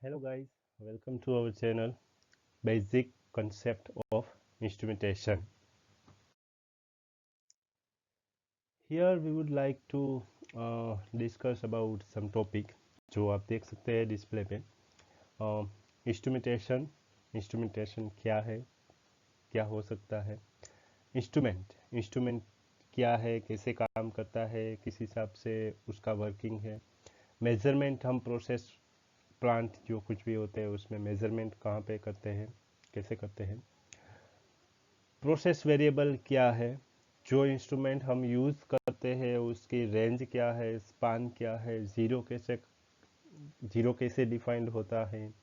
Hello guys, welcome to our channel Basic Concept of Instrumentation. Here we would like to discuss about some topic जो आप देख सकते हैं display पे instrumentation instrumentation क्या है, क्या हो सकता है। इंस्ट्रूमेंट इंस्ट्रूमेंट क्या है, कैसे काम करता है, किस हिसाब से उसका वर्किंग है। मेजरमेंट, हम प्रोसेस प्लांट जो कुछ भी होते हैं उसमें मेजरमेंट कहाँ पे करते हैं, कैसे करते हैं। प्रोसेस वेरिएबल क्या है, जो इंस्ट्रूमेंट हम यूज़ करते हैं उसकी रेंज क्या है, स्पान क्या है, जीरो कैसे डिफाइंड होता है,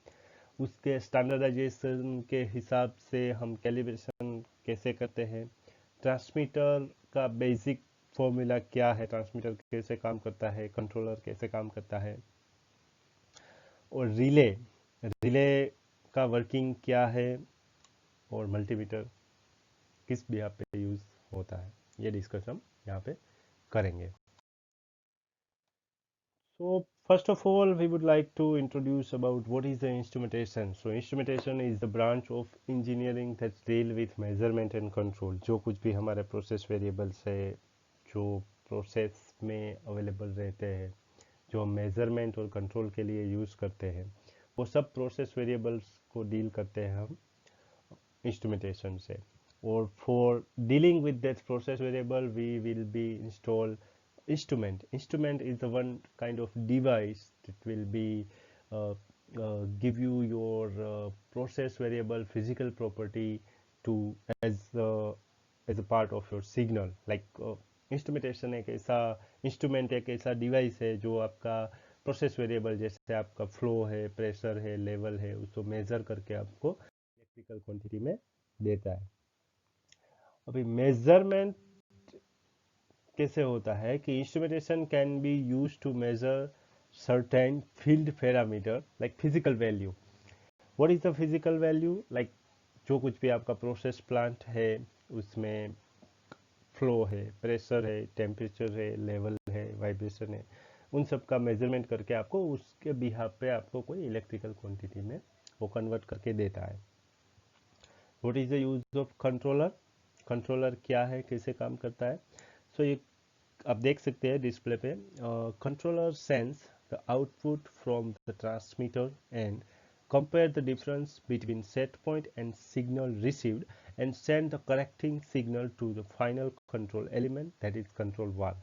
उसके स्टैंडर्डाइजेशन के हिसाब से हम कैलिब्रेशन कैसे करते हैं। ट्रांसमीटर का बेसिक फॉर्मूला क्या है, ट्रांसमीटर कैसे काम करता है, कंट्रोलर कैसे काम करता है। और रिले रिले का वर्किंग क्या है, और मल्टीमीटर किस बिहाफ पे यूज़ होता है, ये डिस्कस हम यहाँ पे करेंगे। So first of all, we would like to introduce about what is the instrumentation. So instrumentation is the branch of engineering that deal with measurement and control. जो कुछ भी हमारे प्रोसेस वेरिएबल्स है, जो प्रोसेस में अवेलेबल रहते हैं, जो हम मेजरमेंट और कंट्रोल के लिए यूज़ करते हैं, वो सब प्रोसेस वेरिएबल्स को डील करते हैं हम इंस्ट्रूमेंटेशन से। और for dealing with that process variable we will be install instrument is the one kind of device that will be give you your process variable physical property to as as a part of your signal like instrumentation एक ऐसा instrument एक ऐसा device है जो आपका process variable जैसे आपका flow है, प्रेशर है, लेवल है, उसको मेजर करके आपको इलेक्ट्रिकल क्वांटिटी में देता है। अभी मेजरमेंट कैसे होता है कि instrumentation can be use to measure certain field parameter like physical value. What is the physical value, like जो कुछ भी आपका प्रोसेस प्लांट है उसमें फ्लो है, प्रेशर है, टेम्परेचर है, लेवल है, वाइब्रेशन है, उन सब का मेजरमेंट करके आपको उसके बिहाफ पे आपको कोई इलेक्ट्रिकल क्वांटिटी में वो कन्वर्ट करके देता है। What is the use of controller, controller क्या है, कैसे काम करता है। सो ये आप देख सकते हैं डिस्प्ले पे, controller sense the output from the transmitter and compare the difference between set point and signal received and send the correcting signal to the final control element, that is control valve.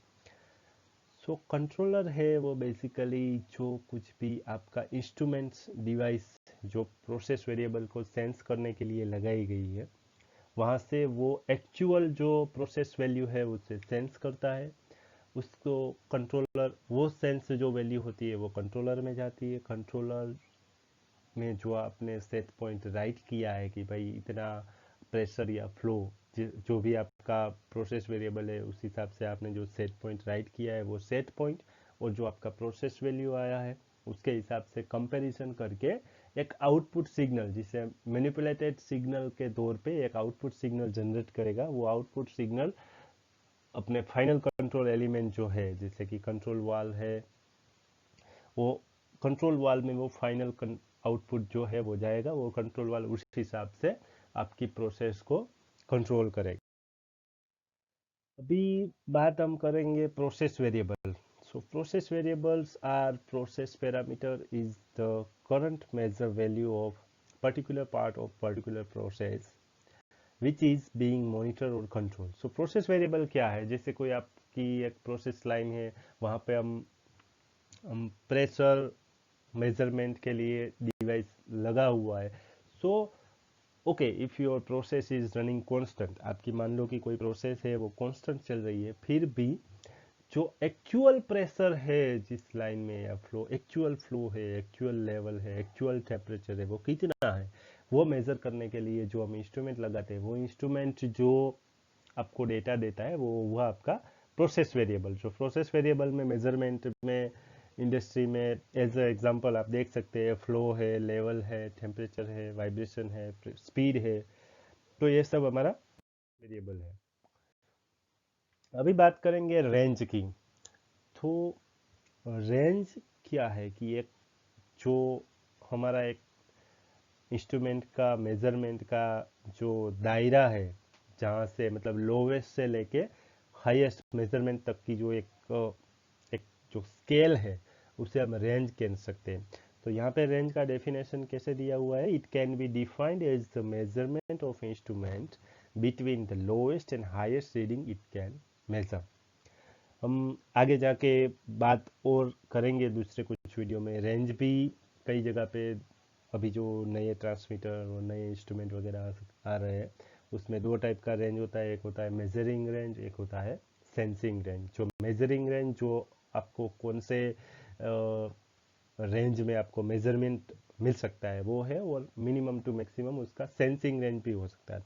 So controller है वो basically जो कुछ भी आपका instruments device जो process variable को sense करने के लिए लगाई गई है, वहाँ से वो एक्चुअल जो प्रोसेस वैल्यू है उसे सेंस करता है। उसको कंट्रोलर, वो सेंस जो वैल्यू होती है वो कंट्रोलर में जाती है। कंट्रोलर में जो आपने सेट पॉइंट राइट किया है कि भाई इतना प्रेशर या फ्लो, जो भी आपका प्रोसेस वेरिएबल है उस हिसाब से आपने जो सेट पॉइंट राइट किया है वो सेट पॉइंट और जो आपका प्रोसेस वैल्यू आया है उसके हिसाब से कंपैरिजन करके एक आउटपुट सिग्नल, जिसे मैनिपुलेटेड सिग्नल के तौर पे एक आउटपुट सिग्नल जनरेट करेगा। वो आउटपुट सिग्नल अपने फाइनल कंट्रोल एलिमेंट जो है, जैसे कि कंट्रोल वाल्व है, वो कंट्रोल वाल्व में वो फाइनल आउटपुट जो है वो जाएगा। वो कंट्रोल वाल्व उस हिसाब से आपकी प्रोसेस को कंट्रोल करेगा। अभी बात हम करेंगे process variable. So process variables are process parameter is the current measure value of particular part of particular process which is being monitor और कंट्रोल। सो प्रोसेस वेरिएबल क्या है, जैसे कोई आपकी एक प्रोसेस लाइन है, वहाँ पे हम प्रेशर मेजरमेंट के लिए डिवाइस लगा हुआ है। So okay, if your process is running constant, आपकी मान लो कि कोई प्रोसेस है वो कांस्टेंट चल रही है, फिर भी जो एक्चुअल प्रेशर है जिस लाइन में या फ्लो, एक्चुअल फ्लो है, एक्चुअल लेवल है, एक्चुअल टेम्परेचर है, वो कितना है, वो मेजर करने के लिए जो हम इंस्ट्रूमेंट लगाते हैं, वो इंस्ट्रूमेंट जो आपको डेटा देता है वो आपका प्रोसेस वेरिएबल। जो प्रोसेस वेरिएबल में मेजरमेंट में इंडस्ट्री में एज एग्जांपल आप देख सकते हैं, फ्लो है, लेवल है, टेम्परेचर है, वाइब्रेशन है, स्पीड है, तो ये सब हमारा वेरिएबल है। अभी बात करेंगे रेंज की। तो रेंज क्या है कि एक जो हमारा एक इंस्ट्रूमेंट का मेजरमेंट का जो दायरा है, जहाँ से मतलब लोवेस्ट से लेके हाईएस्ट मेजरमेंट तक की जो एक जो स्केल है, उसे हम रेंज कह सकते हैं। तो यहाँ पे रेंज का डेफिनेशन कैसे दिया हुआ है, it can be defined as the measurement of instrument between the lowest and highest reading it can measure. हम आगे जाके बात और करेंगे दूसरे कुछ वीडियो में। रेंज भी कई जगह पे अभी जो नए ट्रांसमीटर और नए इंस्ट्रूमेंट वगैरह आ रहे हैं, उसमें दो टाइप का रेंज होता है, एक होता है मेजरिंग रेंज, एक होता है सेंसिंग रेंज। जो मेजरिंग रेंज जो आपको कौन से रेंज में आपको मेजरमेंट मिल सकता है वो है, और मिनिमम टू मैक्सिमम उसका सेंसिंग रेंज भी हो सकता है।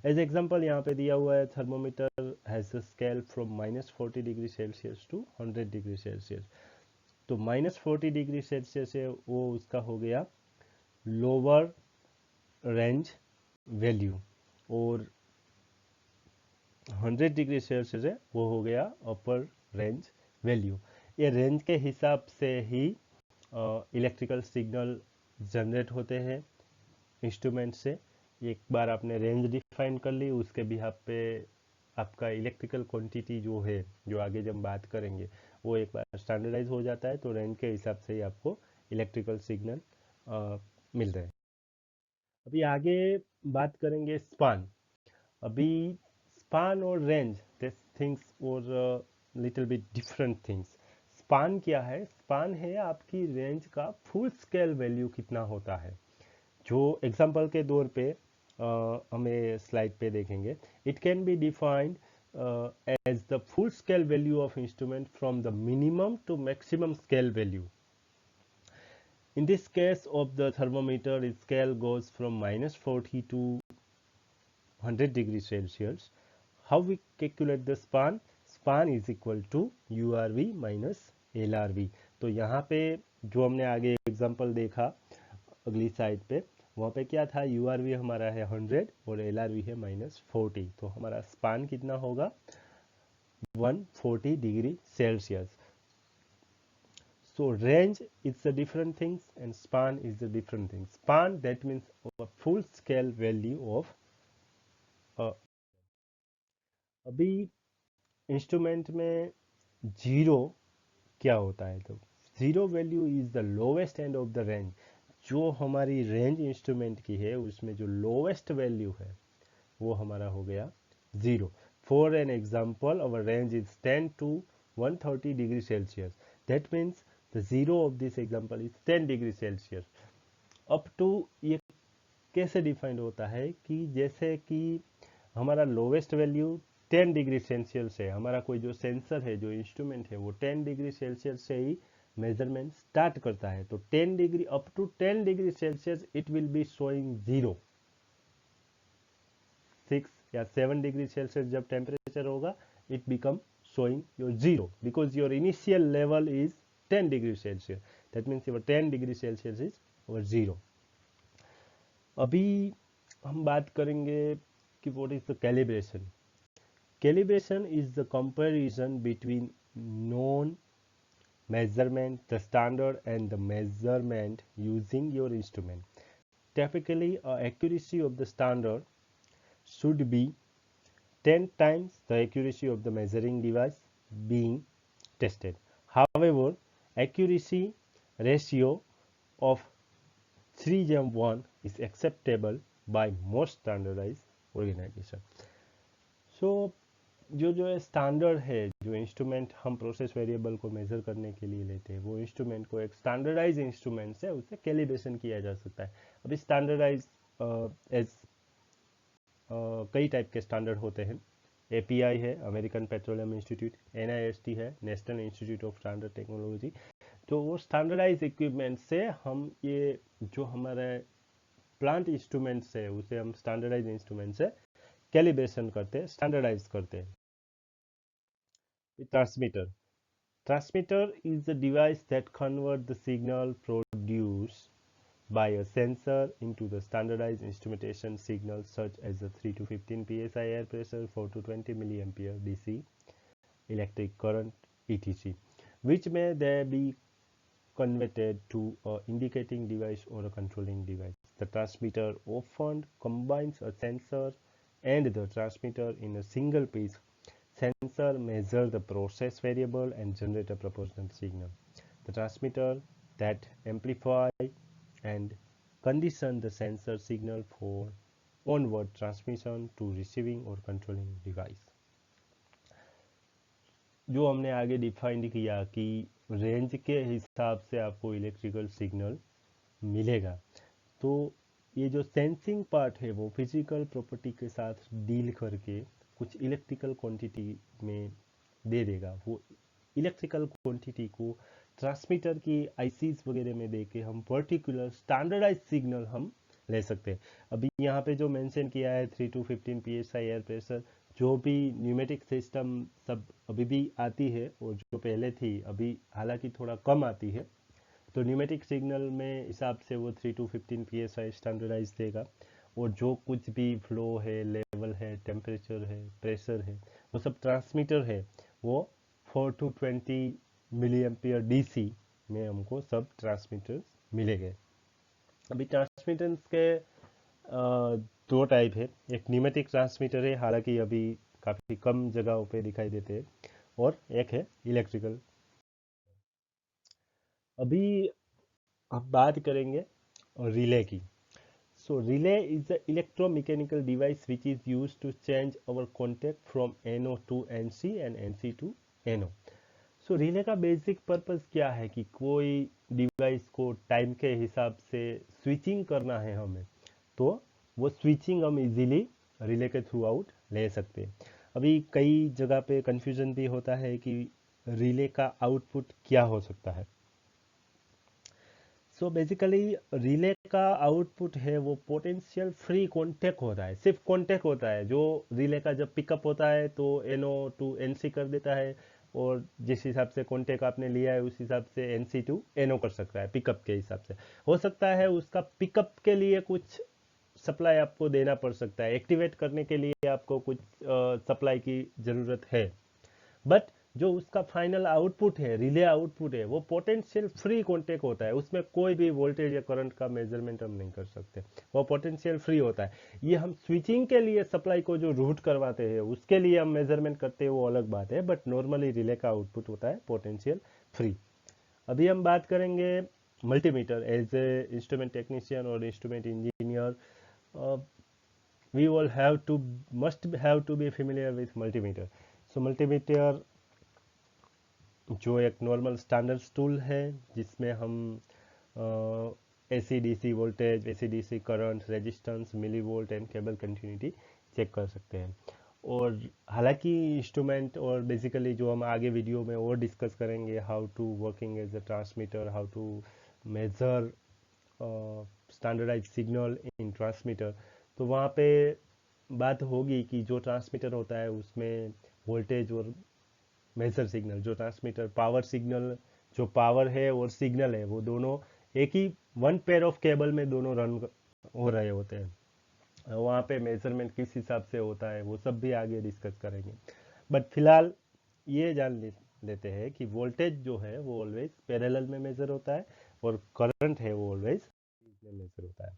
एज एग्जाम्पल यहाँ पे दिया हुआ है, thermometer has a scale from -40°C to 100°C। तो -40°C है वो उसका हो गया लोअर रेंज वैल्यू, और 100°C है वो हो गया अपर रेंज वैल्यू। ये रेंज के हिसाब से ही इलेक्ट्रिकल सिग्नल जनरेट होते हैं इंस्ट्रूमेंट से। एक बार आपने रेंज डिफाइन कर ली, उसके बिहाफ पे आपका इलेक्ट्रिकल क्वांटिटी जो है, जो आगे जब हम बात करेंगे, वो एक बार स्टैंडर्डाइज हो जाता है, तो रेंज के हिसाब से ही आपको इलेक्ट्रिकल सिग्नल मिल रहे हैं। अभी आगे बात करेंगे स्पान। अभी स्पान और रेंज, दिस थिंग्स और little bit different things. Span क्या है? स्पान है आपकी रेंज का फुल स्केल वैल्यू कितना होता है। जो एग्जांपल के तौर पे हमें स्लाइड पे देखेंगे, it can be defined as the full scale value of instrument from the minimum to maximum scale value. In this case of the thermometer, its scale goes from -40 to 100°C. How we calculate the span? Span is equal to URV minus LRV. तो यहाँ पे जो हमने आगे example देखा अगली side पे, वहाँ पे क्या था, URV हमारा है 100 और LRV है -40। तो हमारा स्पान कितना होगा? 140°C. So range is the different things and span is the different things. Span, that means a full scale value of अभी इंस्ट्रूमेंट में जीरो क्या होता है? तो zero value is the lowest end of the range. जो हमारी range instrument की है, उसमें जो लोवेस्ट वैल्यू है वो हमारा हो गया zero. For an example, our range is 10 to 130°C. That means the zero of this example is 10°C. Up to ये कैसे डिफाइंड होता है कि जैसे कि हमारा लोवेस्ट वैल्यू 10°C है, हमारा कोई जो सेंसर है, जो इंस्ट्रूमेंट है, वो 10°C से ही मेजरमेंट स्टार्ट करता है। तो 10 degree up to 10°C it will be showing zero. 6 या 7°C जब टेम्परेचर होगा, it become showing your zero because your initial level is 10°C. That means your 10°C is our zero. अभी हम बात करेंगे कि what is the calibration. Calibration is the comparison between known measurement, the standard, and the measurement using your instrument. Typically, accuracy of the standard should be 10 times the accuracy of the measuring device being tested. However, accuracy ratio of 3:1 is acceptable by most standardized organization. So जो standard है, जो instrument हम process variable को major करने के लिए लेते हैं, वो इंस्ट्रूमेंट को एक स्टैंडर्डाइज इंस्ट्रूमेंट से उससे कैलिब्रेशन किया जा सकता है। अभी स्टैंडर्डाइज एज कई टाइप के स्टैंडर्ड होते हैं। एपीआई है, अमेरिकन पेट्रोलियम इंस्टीट्यूट, एनआईएसटी है, national institute of standard technology. तो वो स्टैंडर्डाइज इक्विपमेंट से हम ये जो हमारे प्लांट इंस्ट्रूमेंट्स है, उसे हम स्टैंडर्डाइज इंस्ट्रूमेंट से कैलिब्रेशन करते हैं, स्टैंडर्डाइज करते हैं। Transmitter, transmitter is the device that converts the signal produced by a sensor into the standardized instrumentation signals such as the 3 to 15 psi air pressure, 4 to 20 milliampere DC electric current, etc., which may there be converted to a indicating device or a controlling device. The transmitter often combines a sensor and the transmitter in a single piece. Sensor measure the process variable and generate a proportional signal. The transmitter that amplify and condition the sensor signal for onward transmission to receiving or controlling device. जो हमने आगे defined किया कि range के हिसाब से आपको electrical signal मिलेगा, तो ये जो सेंसिंग पार्ट है वो फिजिकल प्रॉपर्टी के साथ डील करके कुछ इलेक्ट्रिकल क्वांटिटी में दे देगा। वो इलेक्ट्रिकल क्वांटिटी को ट्रांसमीटर की आईसीज वगैरह में दे के हम पर्टिकुलर स्टैंडर्डाइज सिग्नल हम ले सकते हैं। अभी यहाँ पे जो मेंशन किया है 3 to 15 psi एयर प्रेशर, जो भी न्यूमेटिक सिस्टम सब अभी भी आती है और जो पहले थी अभी हालांकि थोड़ा कम आती है, तो न्यूमेटिक सिग्नल में हिसाब से वो 3 to 15 psi स्टैंडर्डाइज देगा। और जो कुछ भी फ्लो है, लेवल है, टेम्परेचर है, प्रेशर है, वो सब ट्रांसमीटर है वो 4 to 20 मिली एम्पियर डीसी में हमको सब ट्रांसमीटर्स मिलेंगे। अभी ट्रांसमीटर्स के दो टाइप है, एक न्यूमेटिक ट्रांसमीटर है, हालांकि अभी काफ़ी कम जगहों पे दिखाई देते हैं, और एक है इलेक्ट्रिकल। अभी हम बात करेंगे रिले की। So relay is the electromechanical device which is used to change our contact from NO to NC and NC to NO. So relay का बेसिक पर्पस क्या है कि कोई डिवाइस को टाइम के हिसाब से स्विचिंग करना है हमें, तो वो स्विचिंग हम इजीली रिले के थ्रू आउट ले सकते हैं। अभी कई जगह पे कंफ्यूजन भी होता है कि रिले का आउटपुट क्या हो सकता है। सो बेसिकली रिले का आउटपुट है वो पोटेंशियल फ्री कॉन्टेक्ट होता है, सिर्फ कॉन्टेक्ट होता है। जो रिले का जब पिकअप होता है तो NO टू NC कर देता है, और जिस हिसाब से कॉन्टेक्ट आपने लिया है उस हिसाब से NC टू NO कर सकता है पिकअप के हिसाब से। हो सकता है उसका पिकअप के लिए कुछ सप्लाई आपको देना पड़ सकता है, एक्टिवेट करने के लिए आपको कुछ सप्लाई की ज़रूरत है, बट जो उसका फाइनल आउटपुट है, रिले आउटपुट है, वो पोटेंशियल फ्री कॉन्टेक्ट होता है। उसमें कोई भी वोल्टेज या करंट का मेजरमेंट हम नहीं कर सकते, वो पोटेंशियल फ्री होता है। ये हम स्विचिंग के लिए सप्लाई को जो रूट करवाते हैं उसके लिए हम मेजरमेंट करते हैं, वो अलग बात है, बट नॉर्मली रिले का आउटपुट होता है पोटेंशियल फ्री। अभी हम बात करेंगे multimeter. As a instrument technician और instrument engineer, we all must have to be familiar with multimeter. So multimeter जो एक नॉर्मल स्टैंडर्ड टूल है जिसमें हम AC/DC voltage, AC/DC current, resistance, millivolt and cable continuity check कर सकते हैं। और हालांकि इंस्ट्रूमेंट और बेसिकली जो हम आगे वीडियो में और डिस्कस करेंगे, how to working as a transmitter, how to measure standardize signal in transmitter, तो वहाँ पे बात होगी कि जो ट्रांसमीटर होता है उसमें वोल्टेज और मेजर सिग्नल, जो ट्रांसमीटर पावर सिग्नल, जो पावर है और सिग्नल है, वो दोनों एक ही वन पेयर ऑफ केबल में दोनों रन हो रहे होते हैं। वहाँ पे मेजरमेंट किस हिसाब से होता है वो सब भी आगे डिस्कस करेंगे, बट फिलहाल ये जान लेते हैं कि वोल्टेज जो है वो ऑलवेज पैरेलल में मेजर होता है और करंट है वो ऑलवेज में मेजर होता है।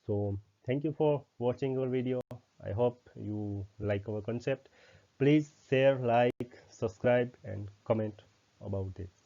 So thank you for watching our video. I hope you like our concept. Please share, like, subscribe and comment about this.